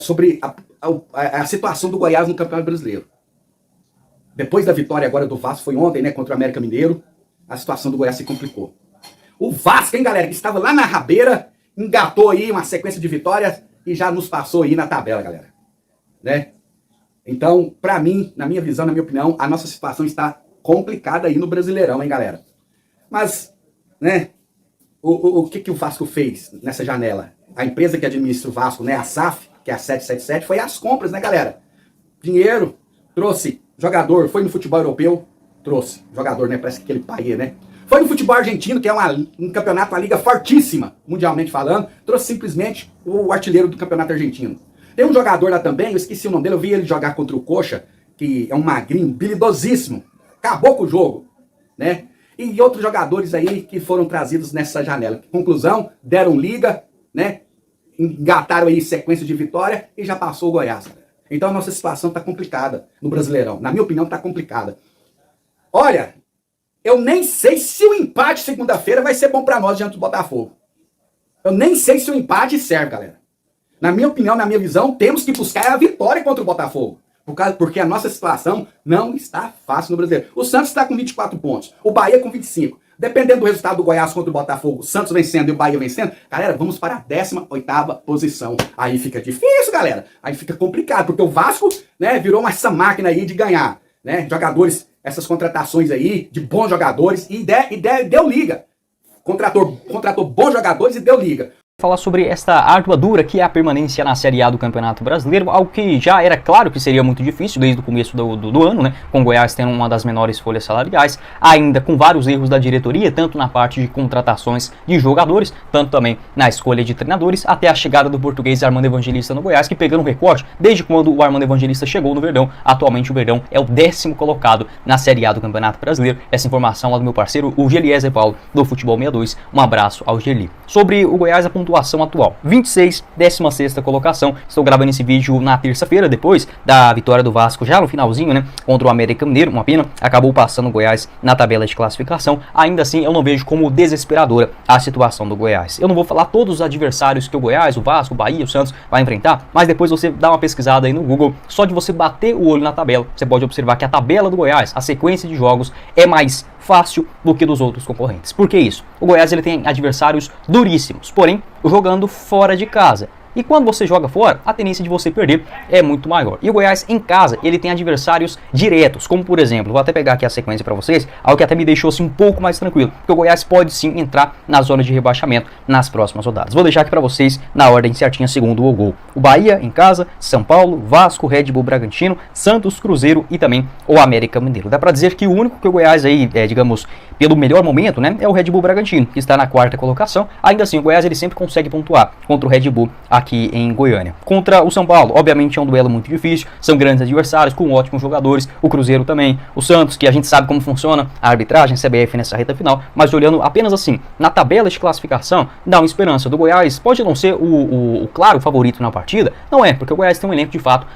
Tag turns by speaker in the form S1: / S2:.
S1: sobre a situação do Goiás no Campeonato Brasileiro. Depois da vitória agora do Vasco, foi ontem, né, contra o América Mineiro, a situação do Goiás se complicou. O Vasco, hein, galera, que estava lá na rabeira, engatou aí uma sequência de vitórias e já nos passou aí na tabela, galera. Né? Então, pra mim, na minha visão, na minha opinião, a nossa situação está complicada aí no Brasileirão, hein, galera. Mas, né, o que o Vasco fez nessa janela? A empresa que administra o Vasco, né, a SAF, que é a 777, foi às compras, né, galera? Dinheiro, trouxe jogador, foi no futebol europeu, trouxe jogador, né, parece aquele paê, né? Foi no futebol argentino, que é um campeonato, uma liga fortíssima, mundialmente falando, trouxe simplesmente o artilheiro do campeonato argentino. Tem um jogador lá também, eu esqueci o nome dele, eu vi ele jogar contra o Coxa, que é um magrinho, habilidosíssimo, acabou com o jogo, né? E outros jogadores aí que foram trazidos nessa janela. Conclusão, deram liga, né? Engataram aí sequência de vitória e já passou o Goiás. Então a nossa situação está complicada no Brasileirão. Na minha opinião, está complicada. Olha, eu nem sei se o empate segunda-feira vai ser bom para nós diante do Botafogo. Eu nem sei se o empate serve, galera. Na minha opinião, na minha visão, temos que buscar a vitória contra o Botafogo. Porque a nossa situação não está fácil no Brasileiro. O Santos está com 24 pontos, o Bahia com 25. Dependendo do resultado do Goiás contra o Botafogo, o Santos vencendo e o Bahia vencendo, galera, vamos para a 18ª posição. Aí fica difícil, galera. Aí fica complicado, porque o Vasco, né, virou essa máquina aí de ganhar, né? Jogadores, essas contratações aí, de bons jogadores, e deu liga. Contratou bons jogadores e deu liga.
S2: Falar sobre esta árdua dura que é a permanência na Série A do Campeonato Brasileiro, algo que já era claro que seria muito difícil desde o começo do ano, né, com o Goiás tendo uma das menores folhas salariais, ainda com vários erros da diretoria, tanto na parte de contratações de jogadores, tanto também na escolha de treinadores, até a chegada do português Armando Evangelista no Goiás, que pegando um recorte, desde quando o Armando Evangelista chegou no Verdão, atualmente o Verdão é o 10º colocado na Série A do Campeonato Brasileiro. Essa informação lá do meu parceiro, o Geliezer Paulo, do Futebol 62, um abraço ao Geli. Sobre o Goiás, a pontuação atual, 26, 16ª colocação. Estou gravando esse vídeo na terça-feira, depois da vitória do Vasco, já no finalzinho, né, contra o América Mineiro, uma pena, acabou passando o Goiás na tabela de classificação. Ainda assim, eu não vejo como desesperadora a situação do Goiás. Eu não vou falar todos os adversários que o Goiás, o Vasco, o Bahia, o Santos vai enfrentar, mas depois você dá uma pesquisada aí no Google, só de você bater o olho na tabela, você pode observar que a tabela do Goiás, a sequência de jogos é mais fácil do que dos outros concorrentes. Por que isso? O Goiás ele tem adversários duríssimos, porém jogando fora de casa. E quando você joga fora, a tendência de você perder é muito maior. E o Goiás em casa, ele tem adversários diretos, como por exemplo, vou até pegar aqui a sequência para vocês, algo que até me deixou assim um pouco mais tranquilo, porque o Goiás pode sim entrar na zona de rebaixamento nas próximas rodadas. Vou deixar aqui para vocês na ordem certinha segundo o gol. O Bahia em casa, São Paulo, Vasco, Red Bull Bragantino, Santos, Cruzeiro e também o América Mineiro. Dá para dizer que o único que o Goiás aí, digamos, pelo melhor momento, né, é o Red Bull Bragantino, que está na 4ª colocação. Ainda assim, o Goiás ele sempre consegue pontuar contra o Red Bull aqui em Goiânia. Contra o São Paulo, obviamente é um duelo muito difícil, são grandes adversários, com ótimos jogadores, o Cruzeiro também, o Santos, que a gente sabe como funciona a arbitragem, a CBF nessa reta final, mas olhando apenas assim, na tabela de classificação, dá uma esperança do Goiás, pode não ser o claro favorito na partida, não é, porque o Goiás tem um elenco de fato